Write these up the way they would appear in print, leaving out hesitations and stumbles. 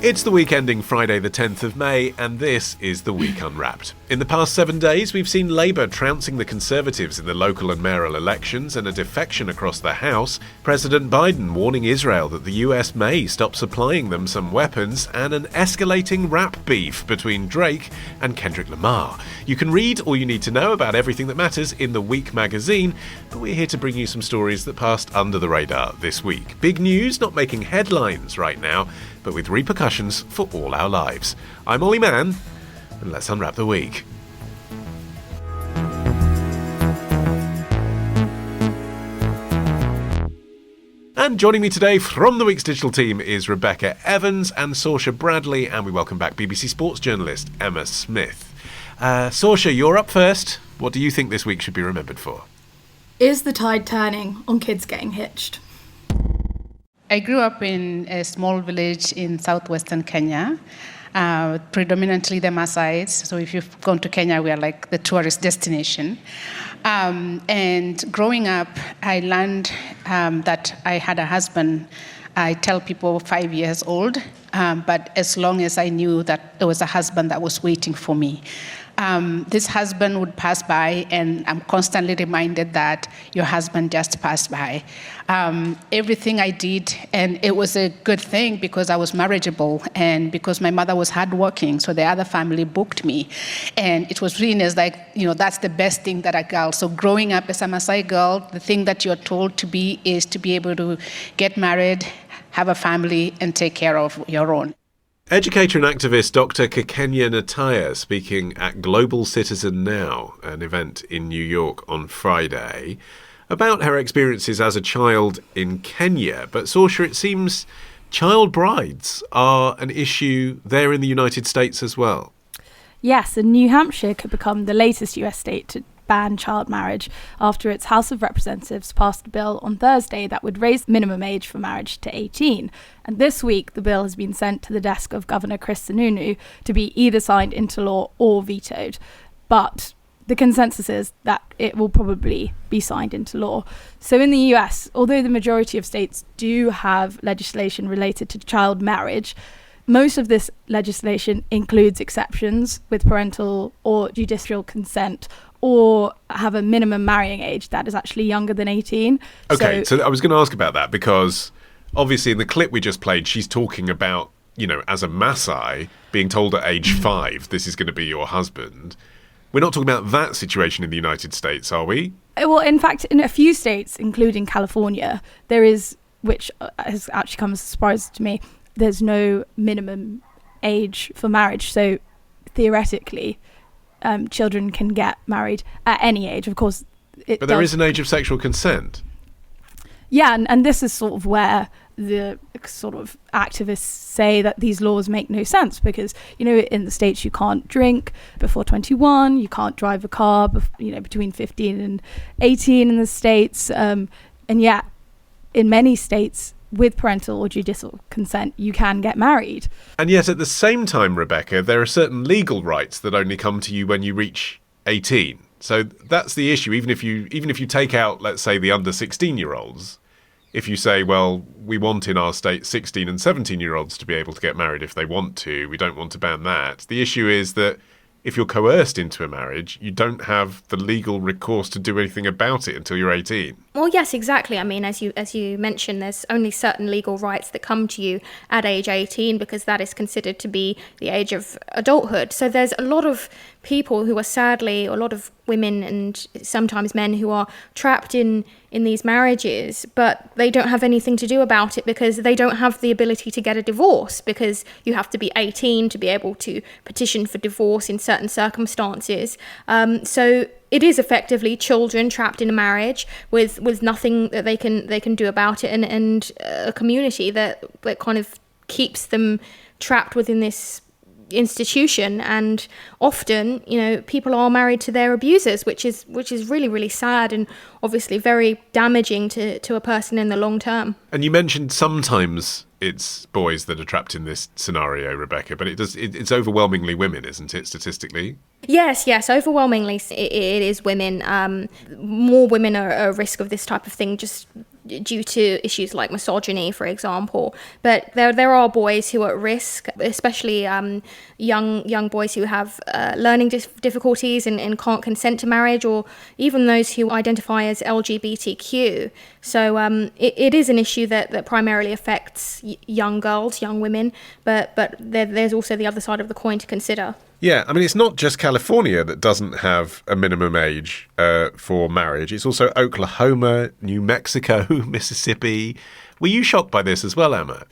It's the week ending Friday the 10th of May, and this is The Week Unwrapped. In the past 7 days, we've seen Labour trouncing the Conservatives in the local and mayoral elections and a defection across the House, President Biden warning Israel that the US may stop supplying them some weapons, and an escalating rap beef between Drake and Kendrick Lamar. You can read all you need to know about everything that matters in The Week magazine, but we're here to bring you some stories that passed under the radar this week. Big news not making headlines right now, but with repercussions for all our lives. I'm Olly Mann, and let's unwrap the week. And joining me today from the week's digital team is Rebekah Evans and Sorcha Bradley, and we welcome back BBC Sports journalist Emma Smith. Sorcha, you're up first. What do you think this week should be remembered for? Is the tide turning on kids getting hitched? I grew up in a small village in southwestern Kenya, predominantly the Maasais. So if you've gone to Kenya, we are like the tourist destination. And growing up, I learned that I had a husband. I tell people 5 years old, but as long as I knew that there was a husband that was waiting for me. This husband would pass by, and I'm constantly reminded that your husband just passed by. Everything I did, and it was a good thing because I was marriageable and because my mother was hardworking, so the other family booked me. And it was seen as like, that's the best thing that a girl. So growing up as a Maasai girl, the thing that you're told to be is to be able to get married, have a family, and take care of your own. Educator and activist Dr. Kekenya Nataya speaking at Global Citizen Now, an event in New York on Friday, about her experiences as a child in Kenya. But Sorcha, it seems child brides are an issue there in the United States as well. Yes, and New Hampshire could become the latest US state to ban child marriage after its House of Representatives passed a bill on Thursday that would raise the minimum age for marriage to 18. And this week, the bill has been sent to the desk of Governor Chris Sununu to be either signed into law or vetoed. But the consensus is that it will probably be signed into law. So in the US, although the majority of states do have legislation related to child marriage, most of this legislation includes exceptions with parental or judicial consent, or have a minimum marrying age that is actually younger than 18. Okay, so I was going to ask about that because obviously in the clip we just played, she's talking about, as a Maasai being told at age 5, this is going to be your husband. We're not talking about that situation in the United States, are we? Well, in fact, in a few states, including California, there is, which has actually come as a surprise to me, there's no minimum age for marriage. So theoretically, children can get married at any age, of course. But there is an age of sexual consent. Yeah, and this is sort of where the sort of activists say that these laws make no sense because, in the States you can't drink before 21, you can't drive a car, between 15 and 18 in the States. And yet, in many states, with parental or judicial consent, you can get married. And yet at the same time, Rebekah, there are certain legal rights that only come to you when you reach 18. So that's the issue. Even if you take out, let's say, the under 16-year-olds, if you say, well, we want in our state 16 and 17-year-olds to be able to get married if they want to, we don't want to ban that. The issue is that if you're coerced into a marriage, you don't have the legal recourse to do anything about it until you're 18. Well, yes, exactly. I mean, as you mentioned, there's only certain legal rights that come to you at age 18 because that is considered to be the age of adulthood. So there's a lot of people who are sadly, a lot of women and sometimes men who are trapped in these marriages, but they don't have anything to do about it because they don't have the ability to get a divorce because you have to be 18 to be able to petition for divorce in certain circumstances. So it is effectively children trapped in a marriage with nothing that they can do about it, and a community that kind of keeps them trapped within this institution. And often, people are married to their abusers, which is really, really sad and obviously very damaging to a person in the long term. And you mentioned sometimes it's boys that are trapped in this scenario, Rebekah, but it's overwhelmingly women, isn't it, statistically? Yes, overwhelmingly it is women. More women are at risk of this type of thing just due to issues like misogyny, for example. But there are boys who are at risk, especially young boys who have learning difficulties and can't consent to marriage, or even those who identify as LGBTQ. So it is an issue that primarily affects young girls, young women, but there's also the other side of the coin to consider. Yeah, I mean, it's not just California that doesn't have a minimum age for marriage. It's also Oklahoma, New Mexico, Mississippi. Were you shocked by this as well, Emma?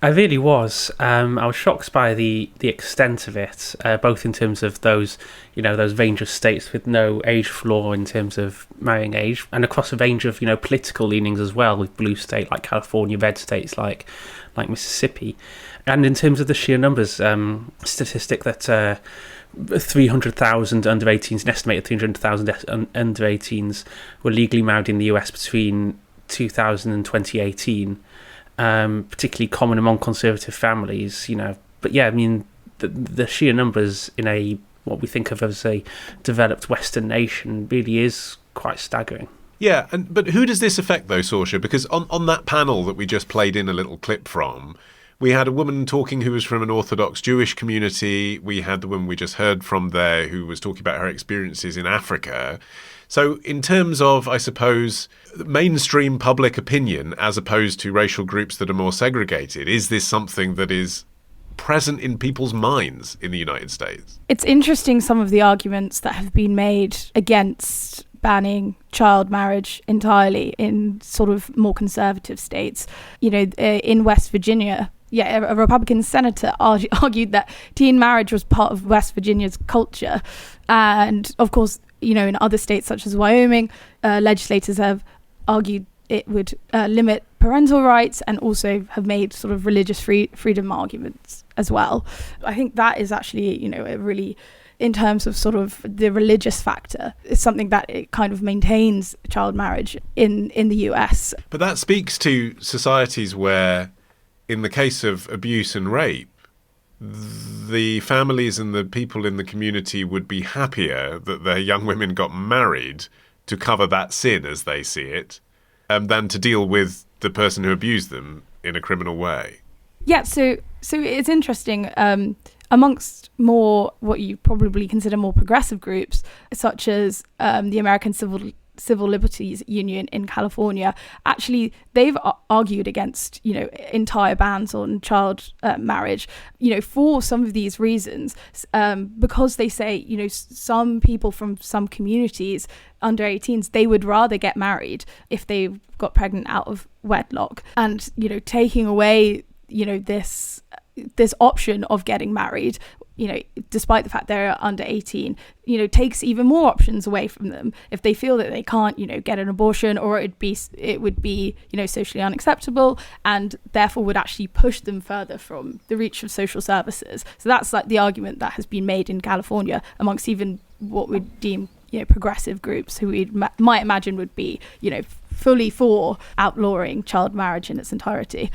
I really was. I was shocked by the extent of it, both in terms of those range of states with no age floor in terms of marrying age, and across a range of, political leanings as well, with blue state like California, red states like Mississippi. And in terms of the sheer numbers, statistic that 300,000 under 18s, an estimated 300,000 under 18s were legally married in the US between 2000 and 2018, particularly common among conservative families, But yeah, I mean, the sheer numbers in what we think of as a developed Western nation really is quite staggering. Yeah, but who does this affect, though, Sorcha? Because on that panel that we just played in a little clip from, we had a woman talking who was from an Orthodox Jewish community. We had the woman we just heard from there who was talking about her experiences in Africa. So in terms of, I suppose, mainstream public opinion, as opposed to racial groups that are more segregated, is this something that is present in people's minds in the United States? It's interesting, some of the arguments that have been made against banning child marriage entirely in sort of more conservative states. In West Virginia, a Republican senator argued that teen marriage was part of West Virginia's culture. And of course, in other states such as Wyoming, legislators have argued it would limit parental rights, and also have made sort of religious freedom arguments as well. I think that is actually, a really, in terms of sort of the religious factor, it's something that it kind of maintains child marriage in the US. But that speaks to societies where, in the case of abuse and rape, the families and the people in the community would be happier that their young women got married to cover that sin, as they see it, than to deal with the person who abused them in a criminal way. Yeah, so it's interesting. Amongst more what you probably consider more progressive groups, such as the American Civil Liberties Union in California, actually they've argued against entire bans on child marriage for some of these reasons, because they say some people from some communities under 18s, they would rather get married if they got pregnant out of wedlock, and taking away this option of getting married, despite the fact they're under 18, takes even more options away from them if they feel that they can't, get an abortion, or it would be socially unacceptable, and therefore would actually push them further from the reach of social services. So that's like the argument that has been made in California amongst even what we'd deem progressive groups, who we might imagine would be fully for outlawing child marriage in its entirety.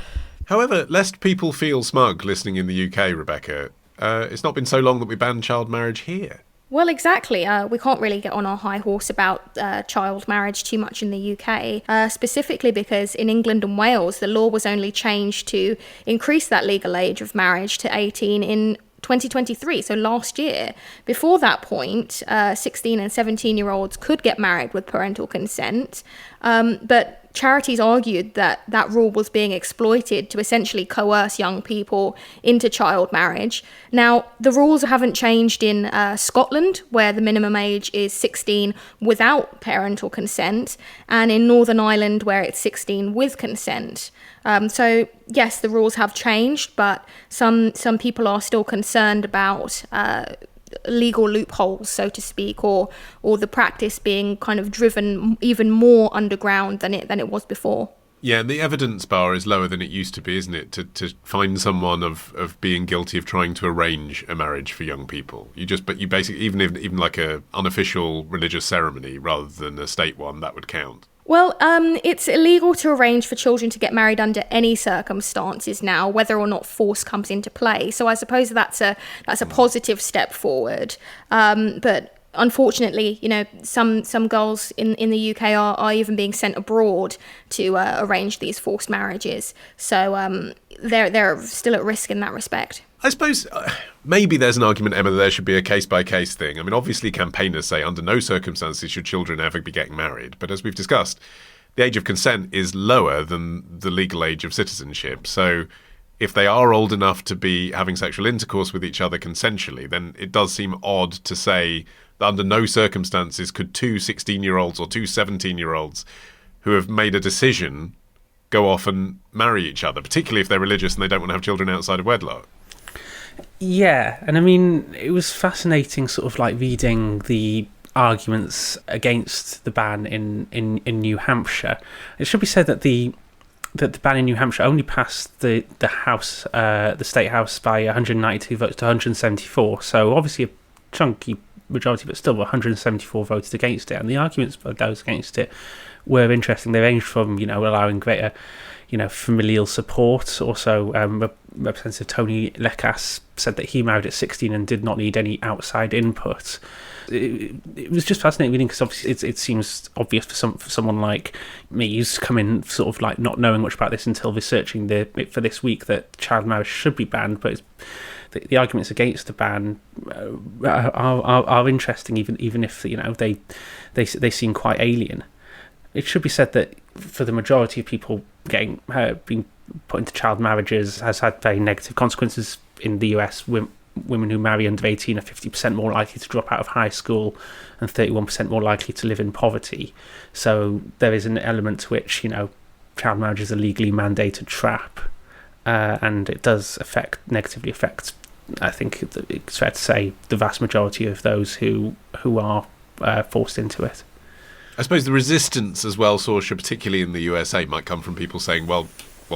However, lest people feel smug listening in the UK, Rebekah, it's not been so long that we banned child marriage here. Well, exactly. We can't really get on our high horse about child marriage too much in the UK, specifically because in England and Wales, the law was only changed to increase that legal age of marriage to 18 in 2023, so last year. Before that point, 16 and 17-year-olds could get married with parental consent, but charities argued that that rule was being exploited to essentially coerce young people into child marriage. Now, the rules haven't changed in Scotland, where the minimum age is 16 without parental consent, and in Northern Ireland, where it's 16 with consent. So yes, the rules have changed, but some people are still concerned about legal loopholes, so to speak, or the practice being kind of driven even more underground than it was before. Yeah, and the evidence bar is lower than it used to be, isn't it? To find someone of being guilty of trying to arrange a marriage for young people. You basically, even like a unofficial religious ceremony rather than a state one, that would count. Well, it's illegal to arrange for children to get married under any circumstances now, whether or not force comes into play. So I suppose that's a positive step forward. But unfortunately, some girls in the UK are even being sent abroad to arrange these forced marriages. So they're still at risk in that respect. I suppose maybe there's an argument, Emma, that there should be a case-by-case thing. I mean, obviously campaigners say under no circumstances should children ever be getting married. But as we've discussed, the age of consent is lower than the legal age of citizenship. So if they are old enough to be having sexual intercourse with each other consensually, then it does seem odd to say that under no circumstances could two 16-year-olds or two 17-year-olds who have made a decision go off and marry each other, particularly if they're religious and they don't want to have children outside of wedlock. Yeah, and I mean, it was fascinating sort of like reading the arguments against the ban in New Hampshire. It should be said that the ban in New Hampshire only passed the House, the State House, by 192 votes to 174. So obviously a chunky majority, but still 174 voted against it. And the arguments for those against it were interesting. They ranged from allowing greater familial support. Also, Representative Tony Lecas said that he married at 16 and did not need any outside input. It was just fascinating reading, because obviously it seems obvious for someone like me who's come in sort of like not knowing much about this until researching for this week, that child marriage should be banned. But the arguments against the ban are interesting, even if they seem quite alien. It should be said that for the majority of people being put into child marriages has had very negative consequences in the US. Women who marry under 18 are 50% more likely to drop out of high school and 31% more likely to live in poverty. So there is an element to which, child marriage is a legally mandated trap, and it does negatively affect, I think it's fair to say, the vast majority of those who are forced into it. I suppose the resistance as well, Sorcha, particularly in the USA, might come from people saying, well,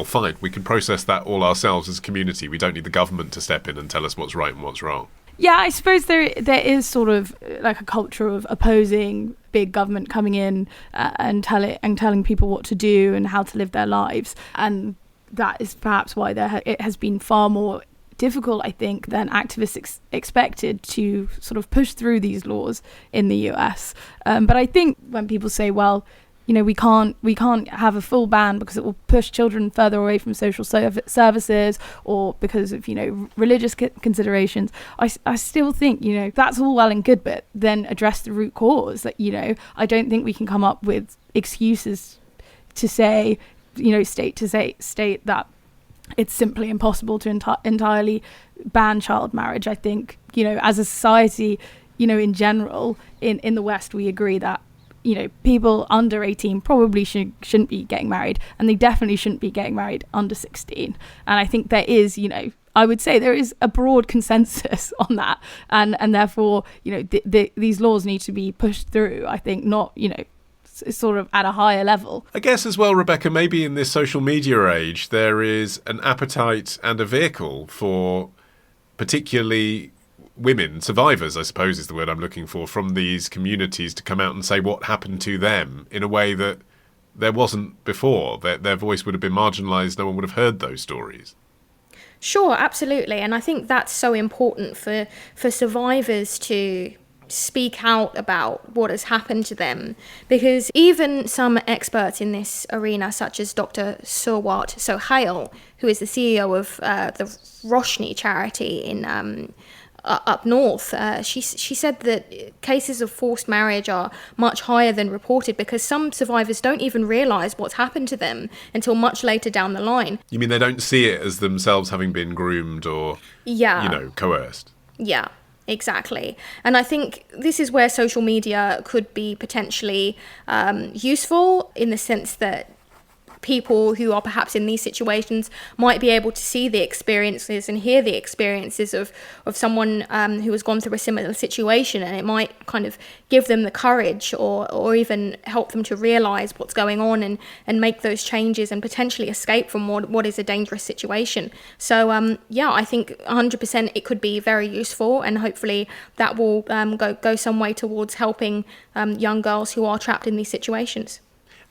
fine, we can process that all ourselves as a community. We don't need the government to step in and tell us what's right and what's wrong. Yeah, I suppose there is sort of like a culture of opposing big government coming in and telling people what to do and how to live their lives. And that is perhaps why it has been far more difficult, I think, than activists expected to sort of push through these laws in the US. But I think when people say, well, we can't have a full ban because it will push children further away from social services, or because of religious considerations, I still think that's all well and good, but then address the root cause. That I don't think we can come up with excuses to say state that it's simply impossible to entirely ban child marriage. I think as a society, in general, in the West, we agree that people under 18 probably shouldn't be getting married, and they definitely shouldn't be getting married under 16. And I think there is, I would say there is a broad consensus on that, and therefore, these laws need to be pushed through. I think not, sort of at a higher level. I guess as well, Rebekah, maybe in this social media age, there is an appetite and a vehicle for particularly women, survivors, I suppose is the word I'm looking for, from these communities to come out and say what happened to them in a way that there wasn't before. Their voice would have been marginalised. No one would have heard those stories. Sure, absolutely. And I think that's so important for survivors to speak out about what has happened to them, because even some experts in this arena, such as Dr. Surwat Sohail, who is the CEO of the Roshni charity in up north, she said that cases of forced marriage are much higher than reported because some survivors don't even realise what's happened to them until much later down the line. You mean they don't see it as themselves having been groomed or, coerced? Yeah. Exactly. And I think this is where social media could be potentially useful, in the sense that people who are perhaps in these situations might be able to see the experiences and hear the experiences of someone who has gone through a similar situation, and it might kind of give them the courage or even help them to realise what's going on and make those changes and potentially escape from what is a dangerous situation. So I think 100% it could be very useful, and hopefully that will go some way towards helping young girls who are trapped in these situations.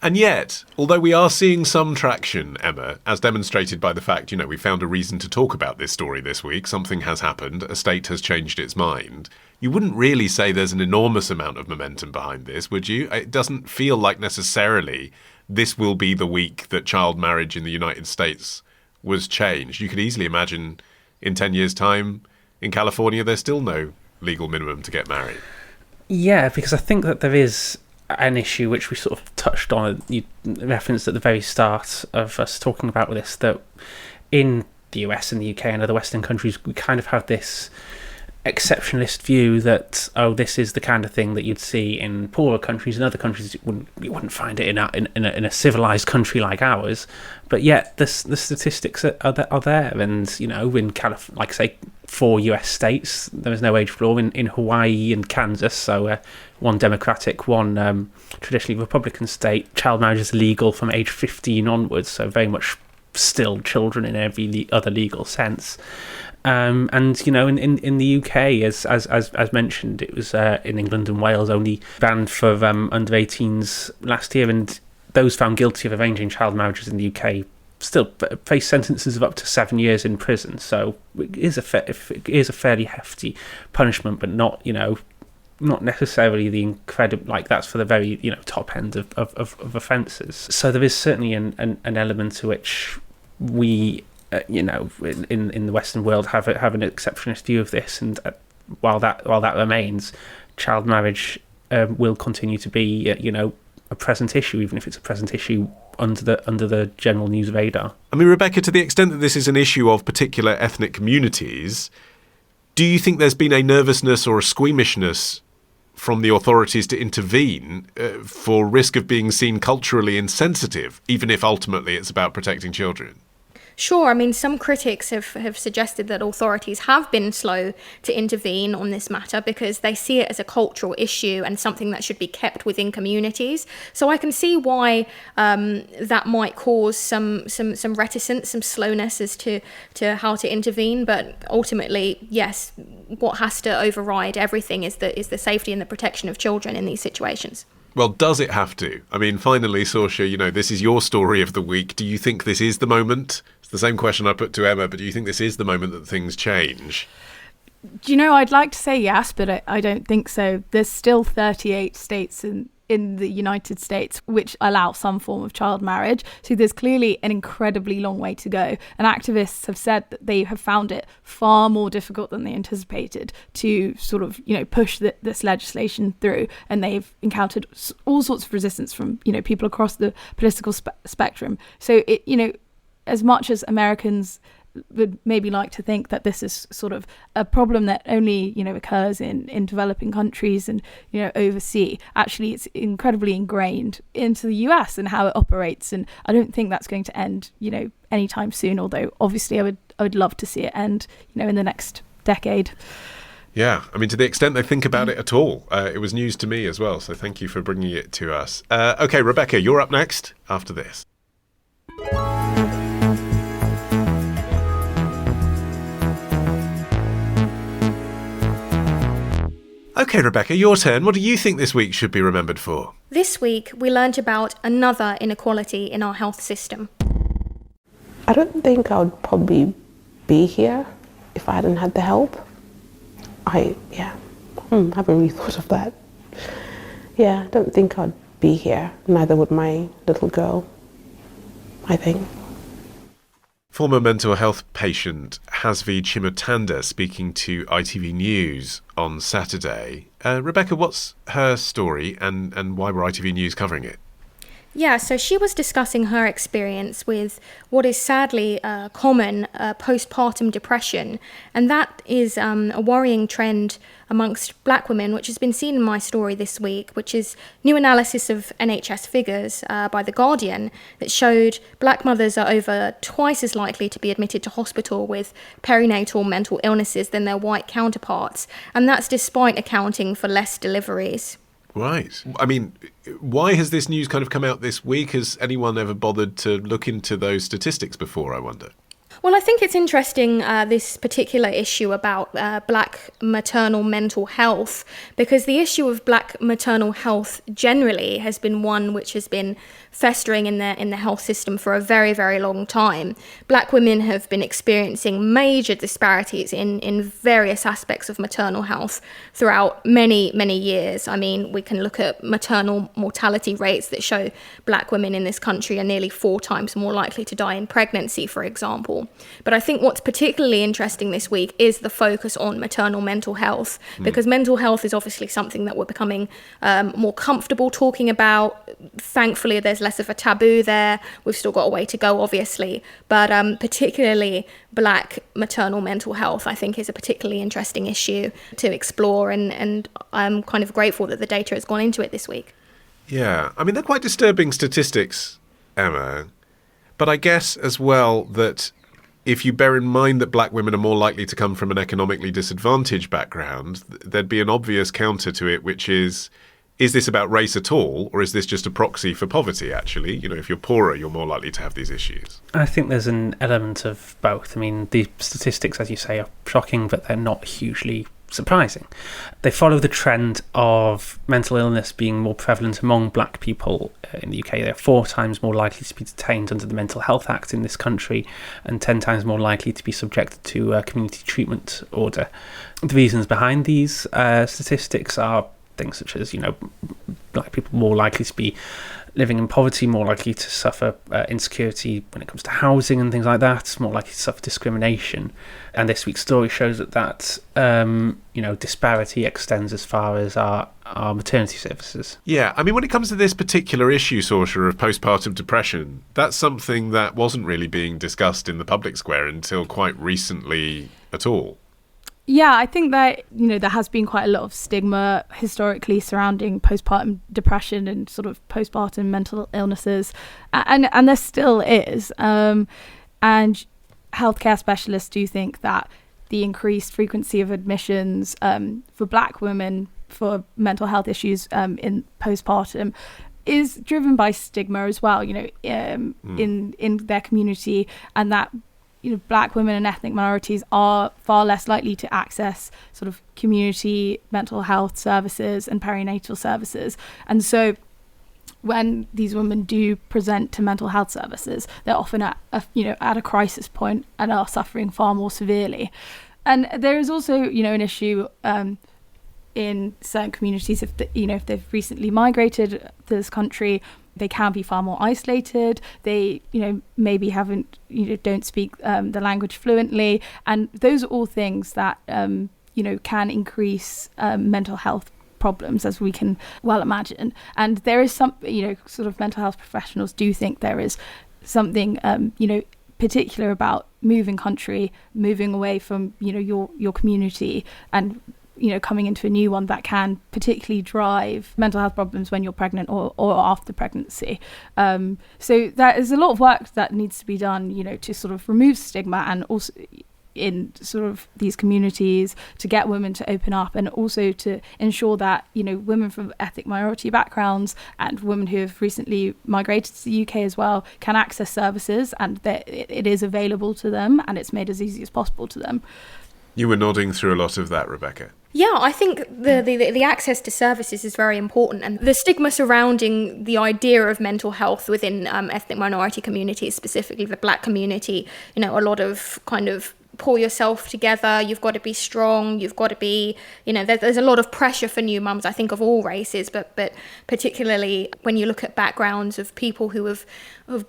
And yet, although we are seeing some traction, Emma, as demonstrated by the fact, we found a reason to talk about this story this week, something has happened, a state has changed its mind, you wouldn't really say there's an enormous amount of momentum behind this, would you? It doesn't feel like necessarily this will be the week that child marriage in the United States was changed. You could easily imagine in 10 years' time in California there's still no legal minimum to get married. Yeah, because I think that there is an issue which we sort of touched on, you referenced at the very start of us talking about this, that in the US and the UK and other Western countries, we kind of have this exceptionalist view that, this is the kind of thing that you'd see in poorer countries. In other countries, you wouldn't find it in a civilized country like ours. But yet, the statistics are there. And, in California, like say, 4 US states, there is no age floor. In Hawaii and Kansas, so one Democratic, one traditionally Republican state, child marriage is legal from age 15 onwards, so very much still children in every other legal sense. And in the UK, as mentioned, it was in England and Wales only banned for under 18s last year, and those found guilty of arranging child marriages in the UK still face sentences of up to 7 years in prison. So it is a fairly hefty punishment, but not necessarily the incredible, like that's for the very top end of offences. So there is certainly an element to which we in the Western world have an exceptionist view of this, and while that remains, child marriage will continue to be a present issue, even if it's a present issue under the general news radar. I mean, Rebekah, to the extent that this is an issue of particular ethnic communities, do you think there's been a nervousness or a squeamishness from the authorities to intervene for risk of being seen culturally insensitive, even if ultimately it's about protecting children? Sure. I mean, some critics have suggested that authorities have been slow to intervene on this matter because they see it as a cultural issue and something that should be kept within communities. So I can see why that might cause some reticence, some slowness as to how to intervene. But ultimately, yes, what has to override everything is the safety and the protection of children in these situations. Well, does it have to? I mean, finally, Sorcha, this is your story of the week. Do you think this is the moment? It's the same question I put to Emma, but do you think this is the moment that things change? I'd like to say yes, but I don't think so. There's still 38 states in the United States which allow some form of child marriage. So there's clearly an incredibly long way to go. And activists have said that they have found it far more difficult than they anticipated to sort of, push this legislation through. And they've encountered all sorts of resistance from, people across the political spectrum. So, as much as Americans would maybe like to think that this is sort of a problem that only occurs in developing countries and overseas, actually it's incredibly ingrained into the US and how it operates, and I don't think that's going to end anytime soon, although obviously I would love to see it end in the next decade. Yeah, I mean, to the extent they think about it at all. It was news to me as well, so thank you for bringing it to us. Okay, Rebekah, you're up next after this. Okay, Rebekah, your turn. What do you think this week should be remembered for? This week, we learned about another inequality in our health system. I don't think I would probably be here if I hadn't had the help. I haven't really thought of that. Yeah, I don't think I'd be here. Neither would my little girl, I think. Former mental health patient Hasvi Chimotanda speaking to ITV News on Saturday. Rebekah, what's her story and why were ITV News covering it? Yeah, so she was discussing her experience with what is sadly common postpartum depression, and that is a worrying trend amongst black women, which has been seen in my story this week, which is new analysis of NHS figures by The Guardian that showed black mothers are over twice as likely to be admitted to hospital with perinatal mental illnesses than their white counterparts, and that's despite accounting for less deliveries. Right. I mean, why has this news kind of come out this week? Has anyone ever bothered to look into those statistics before, I wonder? Well, I think it's interesting, this particular issue about black maternal mental health, because the issue of black maternal health generally has been one which has been festering in the health system for a very, very long time. Black women have been experiencing major disparities in various aspects of maternal health throughout many, many years. I mean, we can look at maternal mortality rates that show black women in this country are nearly 4 times more likely to die in pregnancy, for example. But I think what's particularly interesting this week is the focus on maternal mental health, because mental health is obviously something that we're becoming more comfortable talking about. Thankfully, there's less of a taboo there. We've still got a way to go, obviously, but particularly black maternal mental health, I think, is a particularly interesting issue to explore, and I'm kind of grateful that the data has gone into it this week. Yeah, I mean, they're quite disturbing statistics, Emma, but I guess as well that if you bear in mind that black women are more likely to come from an economically disadvantaged background, there'd be an obvious counter to it, which is this about race at all, or is this just a proxy for poverty, actually? You know, if you're poorer, you're more likely to have these issues. I think there's an element of both. I mean, the statistics, as you say, are shocking, but they're not hugely surprising. They follow the trend of mental illness being more prevalent among black people in the UK. They're 4 times more likely to be detained under the Mental Health Act in this country, and 10 times more likely to be subjected to a community treatment order. The reasons behind these statistics are things such as, black people more likely to be living in poverty, more likely to suffer insecurity when it comes to housing and things like that, more likely to suffer discrimination. And this week's story shows that disparity extends as far as our maternity services. Yeah, I mean, when it comes to this particular issue, Sorcha, of postpartum depression, that's something that wasn't really being discussed in the public square until quite recently at all. Yeah, I think that, there has been quite a lot of stigma historically surrounding postpartum depression and sort of postpartum mental illnesses, and there still is. And healthcare specialists do think that the increased frequency of admissions for black women for mental health issues in postpartum is driven by stigma as well, in their community, and that black women and ethnic minorities are far less likely to access sort of community mental health services and perinatal services. And so when these women do present to mental health services, they're often at a crisis point and are suffering far more severely. And there is also, an issue in certain communities, if they've recently migrated to this country, they can be far more isolated. They, maybe don't speak the language fluently. And those are all things that, can increase mental health problems, as we can well imagine. And there is some, sort of mental health professionals do think there is something, particular about moving country, moving away from, your community, and coming into a new one that can particularly drive mental health problems when you're pregnant or after pregnancy. So there is a lot of work that needs to be done, to sort of remove stigma, and also in sort of these communities to get women to open up, and also to ensure that, women from ethnic minority backgrounds and women who have recently migrated to the UK as well can access services, and that it is available to them and it's made as easy as possible to them. You were nodding through a lot of that, Rebekah. Yeah, I think the access to services is very important, and the stigma surrounding the idea of mental health within ethnic minority communities, specifically the black community, a lot of kind of pull yourself together, you've got to be strong, you've got to be, there's a lot of pressure for new mums, I think, of all races, but particularly when you look at backgrounds of people who have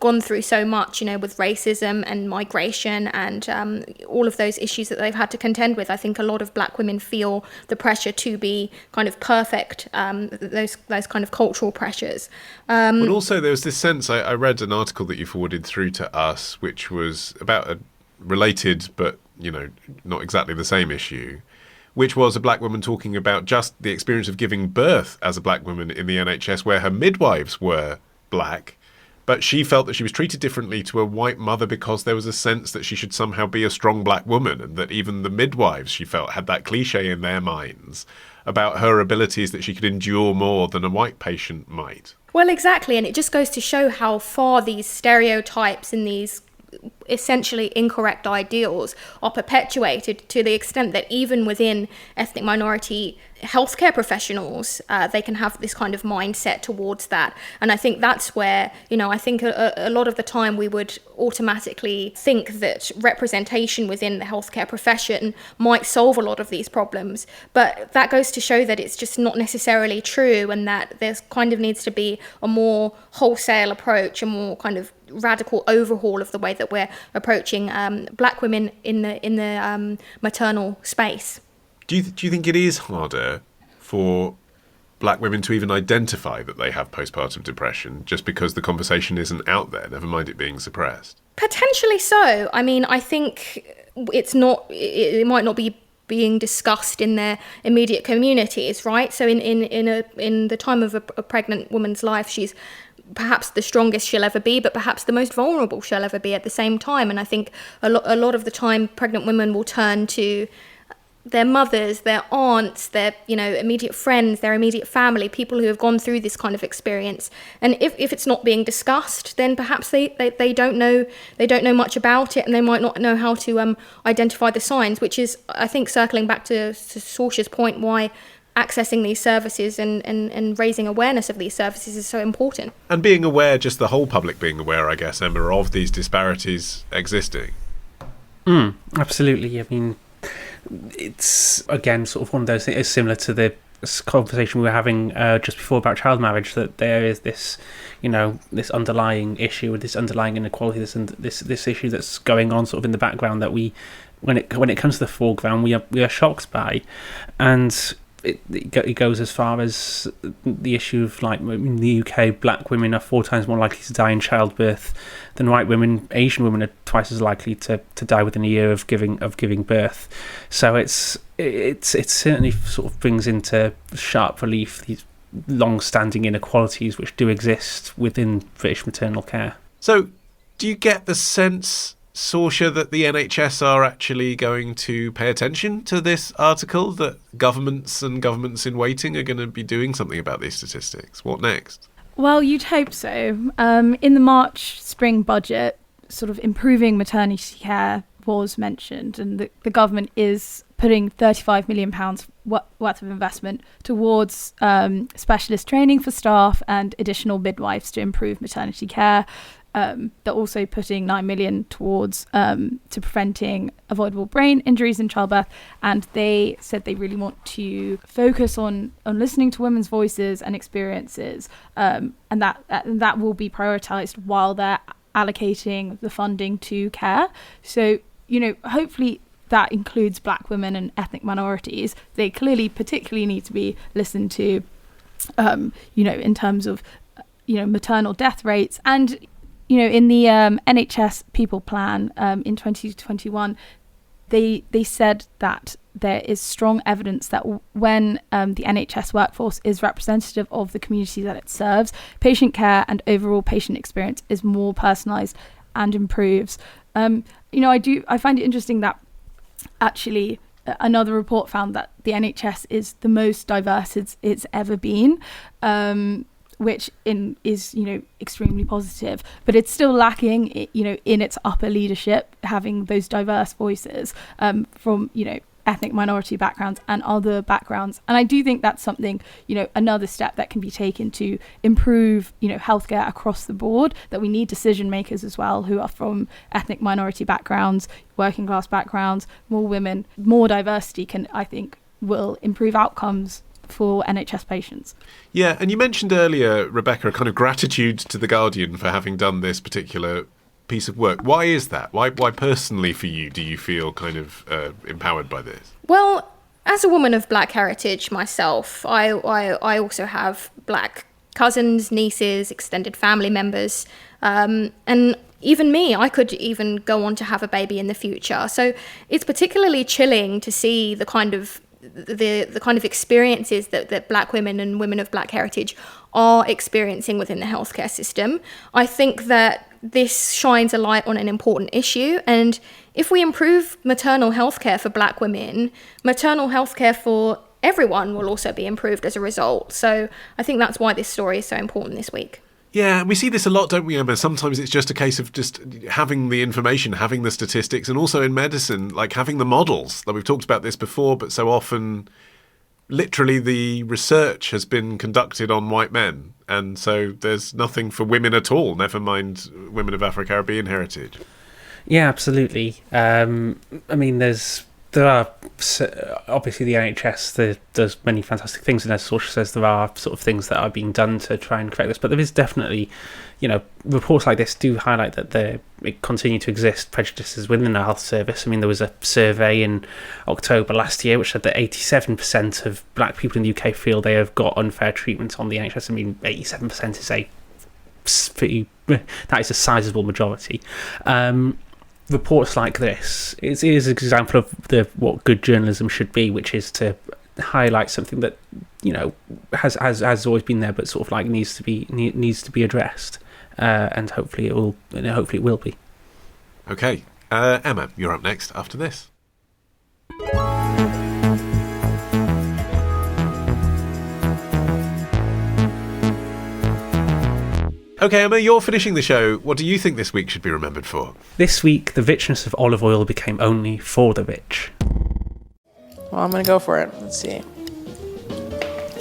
gone through so much, with racism and migration and all of those issues that they've had to contend with. I think a lot of black women feel the pressure to be kind of perfect, those kind of cultural pressures. But also there was this sense, I read an article that you forwarded through to us, which was about a related but not exactly the same issue, which was a black woman talking about just the experience of giving birth as a black woman in the NHS, where her midwives were black, but she felt that she was treated differently to a white mother because there was a sense that she should somehow be a strong black woman, and that even the midwives, she felt, had that cliche in their minds about her abilities, that she could endure more than a white patient might. Well, exactly, and it just goes to show how far these stereotypes and these essentially incorrect ideals are perpetuated to the extent that even within ethnic minority healthcare professionals, they can have this kind of mindset towards that. And I think that's where, I think a lot of the time we would automatically think that representation within the healthcare profession might solve a lot of these problems. But that goes to show that it's just not necessarily true, and that there's kind of needs to be a more wholesale approach, a more kind of radical overhaul of the way that we're approaching black women in the maternal space. Do you think it is harder for black women to even identify that they have postpartum depression just because the conversation isn't out there, never mind it being suppressed? Potentially so. I mean, I think it might not be being discussed in their immediate communities, right? So in the time of a pregnant woman's life, she's perhaps the strongest she'll ever be, but perhaps the most vulnerable she'll ever be at the same time. And I think a lot of the time pregnant women will turn to their mothers, their aunts, their immediate friends, their immediate family, people who have gone through this kind of experience. And if it's not being discussed, then perhaps they don't know much about it, and they might not know how to identify the signs, which is, I think, circling back to Sorcha's point, why accessing these services and raising awareness of these services is so important. And being aware, just the whole public being aware, I guess, Emma, of these disparities existing. Absolutely. I mean, it's, again, sort of one of those things, similar to the conversation we were having just before about child marriage, that there is this, this underlying issue, this underlying inequality, this issue that's going on sort of in the background that we, when it comes to the foreground, we are shocked by. And it goes as far as the issue of, like, in the UK, black women are 4 times more likely to die in childbirth than white women. Asian women are twice as likely to die within a year of giving birth. So it certainly sort of brings into sharp relief these long-standing inequalities which do exist within British maternal care. So, do you get the sense, Sorcha, that the NHS are actually going to pay attention to this article, that governments and governments in waiting are going to be doing something about these statistics? What next? Well, you'd hope so. In the March spring budget, sort of improving maternity care was mentioned, and the government is putting £35 million worth of investment towards specialist training for staff and additional midwives to improve maternity care. They're also putting £9 million towards to preventing avoidable brain injuries in childbirth, and they said they really want to focus on listening to women's voices and experiences, and that will be prioritised while they're allocating the funding to care. So, hopefully that includes black women and ethnic minorities. They clearly particularly need to be listened to, in terms of, maternal death rates. And in the NHS People Plan in 2021, they said that there is strong evidence that when the NHS workforce is representative of the community that it serves, patient care and overall patient experience is more personalised and improves. I find it interesting that actually another report found that the NHS is the most diverse it's ever been. Which is extremely positive, but it's still lacking in its upper leadership, having those diverse voices from ethnic minority backgrounds and other backgrounds. And I do think that's something, another step that can be taken to improve healthcare across the board, that we need decision makers as well who are from ethnic minority backgrounds, working class backgrounds, more women. More diversity will improve outcomes for NHS patients. Yeah, and you mentioned earlier, Rebekah, a kind of gratitude to The Guardian for having done this particular piece of work. Why is that? Why personally for you do you feel kind of empowered by this? Well, as a woman of black heritage myself, I also have black cousins, nieces, extended family members, and even me, I could even go on to have a baby in the future. So it's particularly chilling to see the kind of experiences that black women and women of black heritage are experiencing within the healthcare system. I think that this shines a light on an important issue, and if we improve maternal healthcare for black women, maternal healthcare for everyone will also be improved as a result. So I think that's why this story is so important this week. Yeah, we see this a lot, don't we, Emma? Sometimes it's just a case of just having the information, having the statistics, and also in medicine, like having the models. Like we've talked about this before, but so often, literally the research has been conducted on white men. And so there's nothing for women at all, never mind women of Afro-Caribbean heritage. Yeah, absolutely. I mean, there are obviously the NHS does many fantastic things, and as Sorcha says, there are sort of things that are being done to try and correct this. But there is definitely, reports like this do highlight that there continue to exist prejudices within the health service. I mean, there was a survey in October last year which said that 87% of black people in the UK feel they have got unfair treatment on the NHS. I mean, 87% that is a sizable majority. Reports like this is an example of what good journalism should be, which is to highlight something that has always been there, but sort of like needs to be addressed, and hopefully it will be. Okay, Emma, you're up next after this. Okay, Emma, you're finishing the show. What do you think this week should be remembered for? This week, the richness of olive oil became only for the rich. Well, I'm going to go for it. Let's see.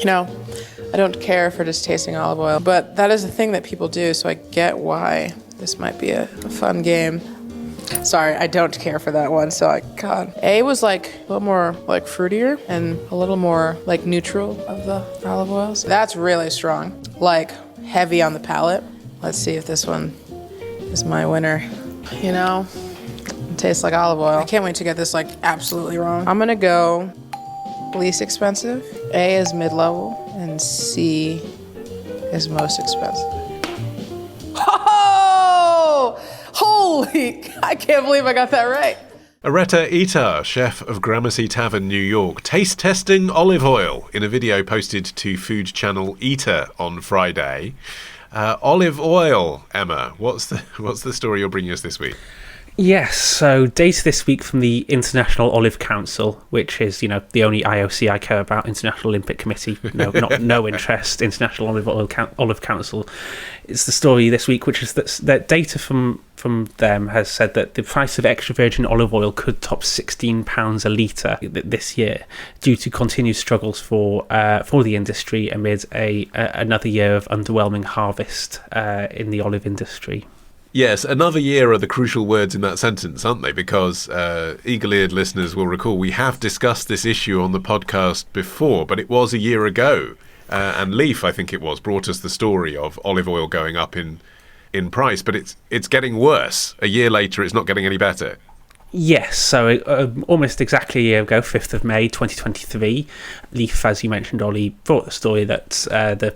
I don't care for just tasting olive oil, but that is a thing that people do, so I get why this might be a fun game. Sorry, I don't care for that one, so God. A was like a little more like fruitier and a little more like neutral of the olive oils. That's really strong, like heavy on the palate. Let's see if this one is my winner. It tastes like olive oil. I can't wait to get this like absolutely wrong. I'm gonna go least expensive. A is mid-level and C is most expensive. Oh! Holy! I can't believe I got that right. Areta Itar, chef of Gramercy Tavern, New York, taste testing olive oil in a video posted to food channel Eater on Friday. Olive oil, Emma, what's the story you're bringing us this week? Yes, so data this week from the International Olive Council, which is, the only IOC I care about, International Olympic Committee, no interest, International Olive Council. It's the story this week, which is that data from them has said that the price of extra virgin olive oil could top £16 a litre this year due to continued struggles for the industry amid another year of underwhelming harvest in the olive industry. Yes, another year are the crucial words in that sentence, aren't they? Because eagle-eared listeners will recall we have discussed this issue on the podcast before, but it was a year ago. And Leaf, I think it was, brought us the story of olive oil going up in price, but it's getting worse. A year later, it's not getting any better. Yes, so almost exactly a year ago, 5th of May 2023, Leaf, as you mentioned, Ollie, brought the story that the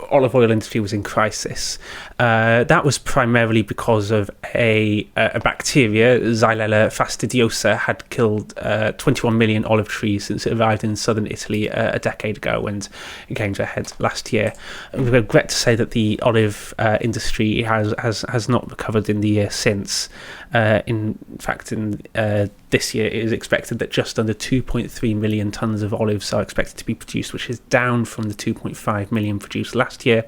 olive oil industry was in crisis. That was primarily because of a bacteria, Xylella fastidiosa, had killed 21 million olive trees since it arrived in southern Italy a decade ago, and it came to a head last year. We regret to say that the olive industry has not recovered in the year since. In fact, in this year, it is expected that just under 2.3 million tonnes of olives are expected to be produced, which is down from the 2.5 million produced last year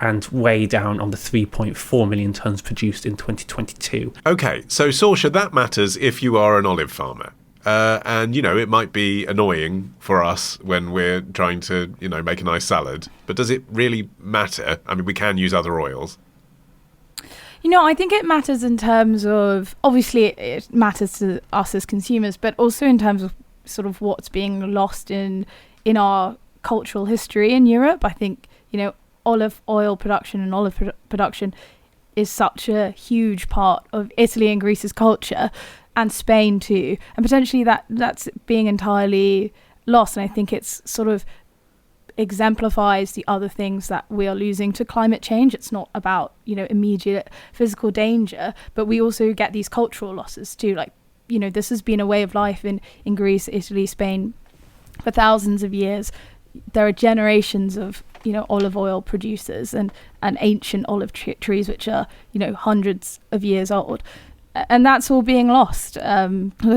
and way down on the 3.4 million tonnes produced in 2022. Okay, so Sorcha, that matters if you are an olive farmer. And, it might be annoying for us when we're trying to, make a nice salad. But does it really matter? I mean, we can use other oils. I think it matters in terms of, obviously it matters to us as consumers, but also in terms of sort of what's being lost in our cultural history in Europe. I think, olive oil production and olive production is such a huge part of Italy and Greece's culture, and Spain too. And potentially that's being entirely lost. And I think it's sort of exemplifies the other things that we are losing to climate change. It's not about, immediate physical danger, but we also get these cultural losses too. Like, this has been a way of life in Greece, Italy, Spain for thousands of years. There are generations of, olive oil producers and ancient olive trees, which are, hundreds of years old. And that's all being lost. I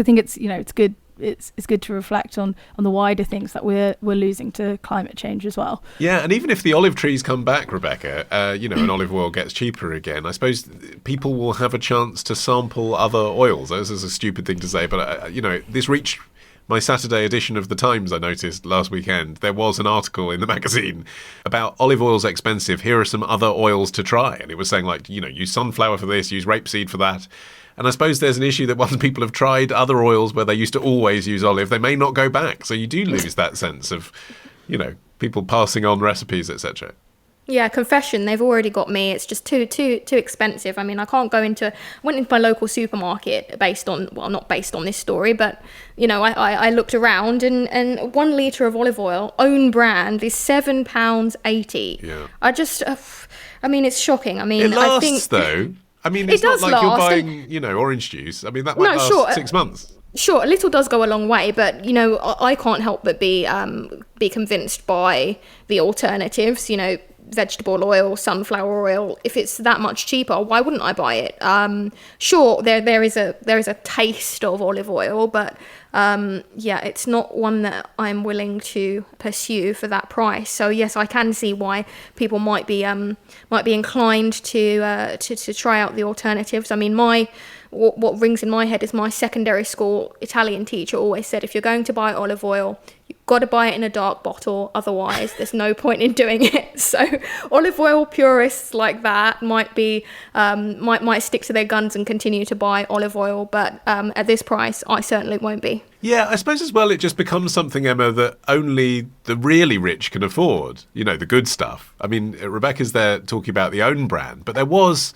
think it's, it's good it's good to reflect on the wider things that we're losing to climate change as well. Yeah, and even if the olive trees come back, Rebekah, and olive oil gets cheaper again, I suppose people will have a chance to sample other oils. This is a stupid thing to say, but, this reached my Saturday edition of The Times, I noticed last weekend. There was an article in the magazine about olive oil's expensive. Here are some other oils to try. And it was saying, use sunflower for this, use rapeseed for that. And I suppose there's an issue that once people have tried other oils where they used to always use olive, they may not go back. So you do lose that sense of, people passing on recipes, etc. Yeah, confession, they've already got me. It's just too expensive. I mean, I can't go into... I went into my local supermarket not based on this story, but, I looked around and 1 litre of olive oil, own brand, is £7.80. Yeah. It's shocking. It lasts, though. It's not like you're buying, orange juice. That might last 6 months. Sure, a little does go a long way, but, I can't help but be convinced by the alternatives, vegetable oil, sunflower oil. If it's that much cheaper, why wouldn't I buy it? Sure, there is a taste of olive oil, but it's not one that I'm willing to pursue for that price. So yes, I can see why people might be inclined to try out the alternatives. What rings in my head is my secondary school Italian teacher always said, if you're going to buy olive oil, you've got to buy it in a dark bottle, otherwise there's no point in doing it. So olive oil purists like that might stick to their guns and continue to buy olive oil, but at this price I certainly won't be. Yeah, I suppose as well it just becomes something, Emma, that only the really rich can afford, the good stuff. Rebekah's there talking about the own brand, but there was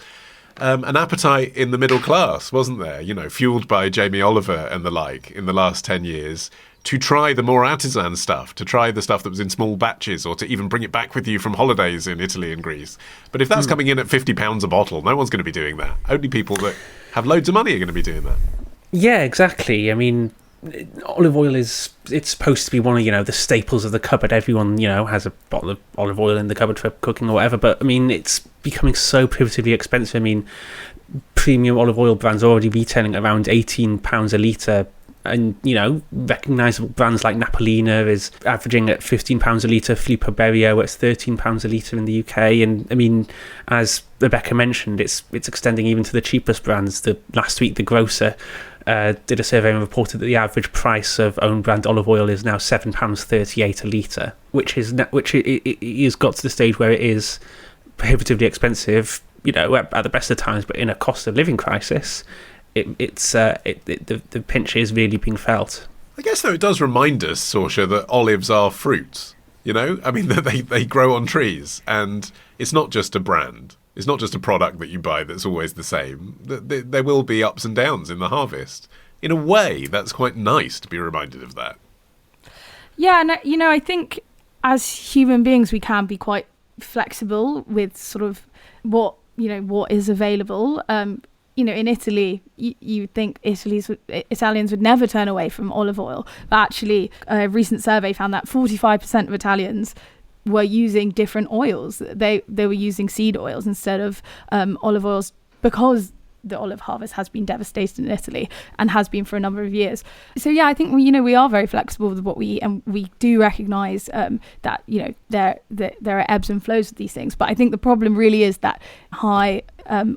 an appetite in the middle class, wasn't there? Fueled by Jamie Oliver and the like in the last 10 years, to try the more artisan stuff, to try the stuff that was in small batches, or to even bring it back with you from holidays in Italy and Greece. But if that's coming in at £50 a bottle, no one's going to be doing that. Only people that have loads of money are going to be doing that. Yeah, exactly. Olive oil it's supposed to be one of the staples of the cupboard. Everyone has a bottle of olive oil in the cupboard for cooking or whatever, but it's becoming so prohibitively expensive. Premium olive oil brands are already retailing at around £18 a litre, and recognisable brands like Napolina is averaging at £15 a litre. Filippo Berio, it's £13 a litre in the UK, and as Rebekah mentioned, it's extending even to the cheapest brands. Last week the grocer did a survey and reported that the average price of own brand olive oil is now £7.38 a litre, which has got to the stage where it is prohibitively expensive, at the best of times, but in a cost of living crisis, the pinch is really being felt. I guess, though, it does remind us, Sorcha, that olives are fruits, that they grow on trees, and it's not just a brand. It's not just a product that you buy that's always the same. There will be ups and downs in the harvest. In a way, that's quite nice to be reminded of that. Yeah, and I think as human beings we can be quite flexible with sort of what is available. In Italy, you would think Italians would never turn away from olive oil, but actually a recent survey found that 45% of Italians were using different oils. They were using seed oils instead of olive oils, because the olive harvest has been devastating in Italy and has been for a number of years. So yeah, I think we are very flexible with what we eat, and we do recognise that there are ebbs and flows with these things. But I think the problem really is that high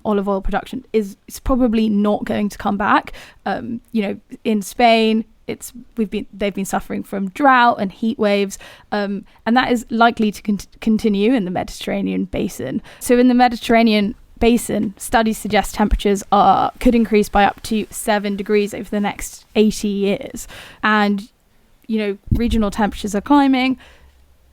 olive oil production is probably not going to come back. In Spain, they've been suffering from drought and heat waves, and that is likely to continue in the Mediterranean basin. So in the Mediterranean basin, studies suggest temperatures could increase by up to 7 degrees over the next 80 years, and regional temperatures are climbing.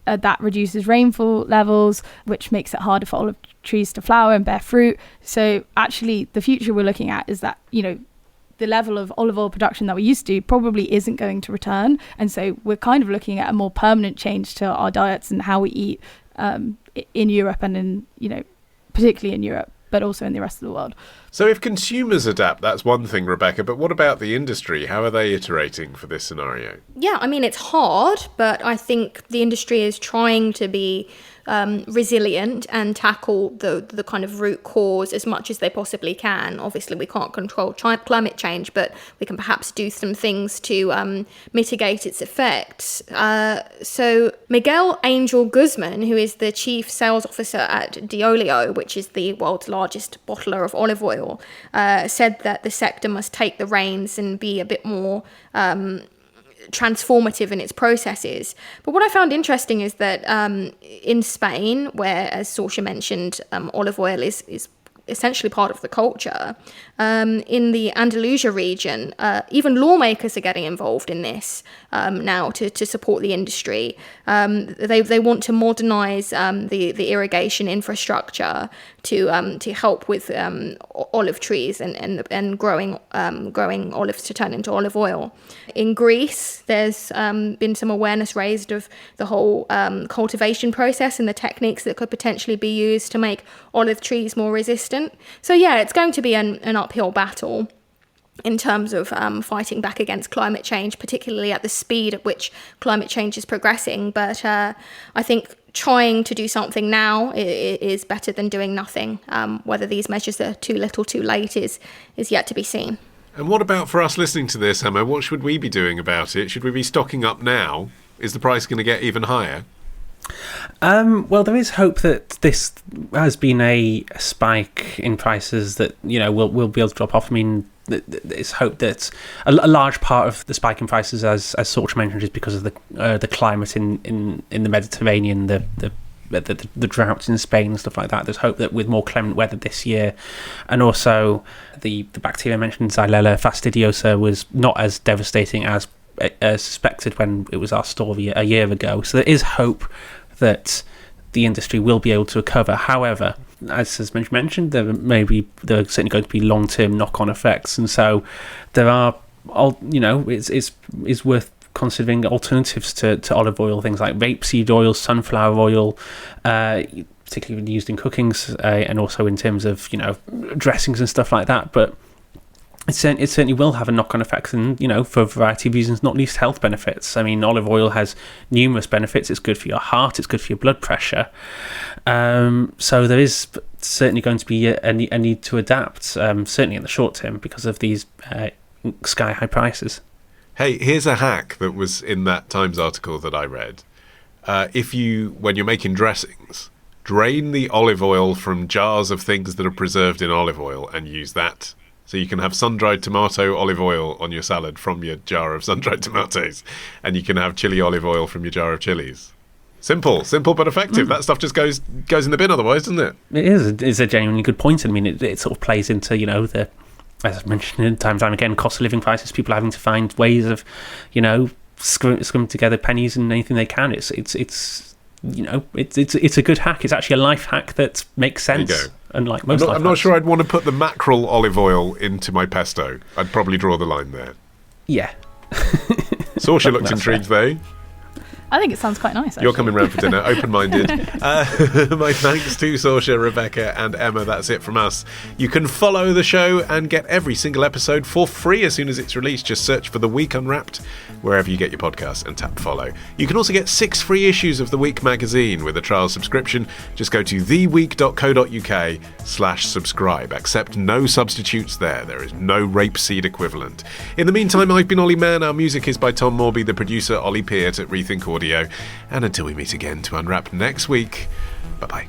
That reduces rainfall levels, which makes it harder for olive trees to flower and bear fruit. So actually the future we're looking at is that the level of olive oil production that we used to probably isn't going to return, and so we're kind of looking at a more permanent change to our diets and how we eat in Europe, and in particularly in Europe, but also in the rest of the world. So if consumers adapt, that's one thing, Rebekah, but what about the industry? How are they iterating for this scenario? Yeah, it's hard, but I think the industry is trying to be resilient and tackle the kind of root cause as much as they possibly can. Obviously, we can't control climate change, but we can perhaps do some things to mitigate its effects. So Miguel Angel Guzman, who is the chief sales officer at Diolio, which is the world's largest bottler of olive oil, said that the sector must take the reins and be a bit more transformative in its processes. But what I found interesting is that in Spain, where, as Sorcha mentioned, olive oil is essentially part of the culture, in the Andalusia region, even lawmakers are getting involved in this now to support the industry. They want to modernise the irrigation infrastructure to help with olive trees and growing olives to turn into olive oil. In Greece, there's been some awareness raised of the whole cultivation process and the techniques that could potentially be used to make olive trees more resistant. So yeah, it's going to be an uphill battle in terms of fighting back against climate change, particularly at the speed at which climate change is progressing. But I think trying to do something now is better than doing nothing. Whether these measures are too little, too late is yet to be seen. And what about for us listening to this, Emma? What should we be doing about it? Should we be stocking up now? Is the price going to get even higher? Well, there is hope that this has been a spike in prices that, will be able to drop off. I mean, there's hope that a large part of the spike in prices, as Sorcha mentioned, is because of the climate in the Mediterranean, the droughts in Spain and stuff like that. There's hope that with more clement weather this year, and also the bacteria mentioned, Xylella fastidiosa, was not as devastating as suspected when it was our story a year ago. So there is hope that the industry will be able to recover. However, as mentioned, there are certainly going to be long-term knock-on effects, and so there are, it's worth considering alternatives to olive oil, things like rapeseed oil, sunflower oil, particularly used in cookings, and also in terms of dressings and stuff like that. But it certainly will have a knock-on effect, and for a variety of reasons, not least health benefits. I mean, olive oil has numerous benefits. It's good for your heart. It's good for your blood pressure. So there is certainly going to be a need to adapt, certainly in the short term, because of these sky-high prices. Hey, here's a hack that was in that Times article that I read. When you're making dressings, drain the olive oil from jars of things that are preserved in olive oil and use that. So you can have sun-dried tomato olive oil on your salad from your jar of sun-dried tomatoes, and you can have chili olive oil from your jar of chilies. Simple but effective. That stuff just goes in the bin otherwise, doesn't it? It is. It's a genuinely good point. I mean, it sort of plays into, the, as I've mentioned time and time again, cost of living crisis, people having to find ways of, scrum together pennies and anything they can. It's a good hack. It's actually a life hack that makes sense. There you go. Unlike most I'm not sure I'd want to put the mackerel olive oil into my pesto. I'd probably draw the line there. Yeah. Sorcha looks intrigued though. I think it sounds quite nice, actually. You're coming round for dinner, open-minded. My thanks to Sorcha, Rebekah and Emma. That's it from us. You can follow the show and get every single episode for free as soon as it's released. Just search for The Week Unwrapped wherever you get your podcasts and tap follow. You can also get 6 free issues of The Week magazine with a trial subscription. Just go to theweek.co.uk/subscribe. Accept no substitutes there. There is no rapeseed equivalent. In the meantime, I've been Olly Mann. Our music is by Tom Morby, the producer, Ollie Peart at Rethink Audio. And until we meet again to unwrap next week, bye-bye.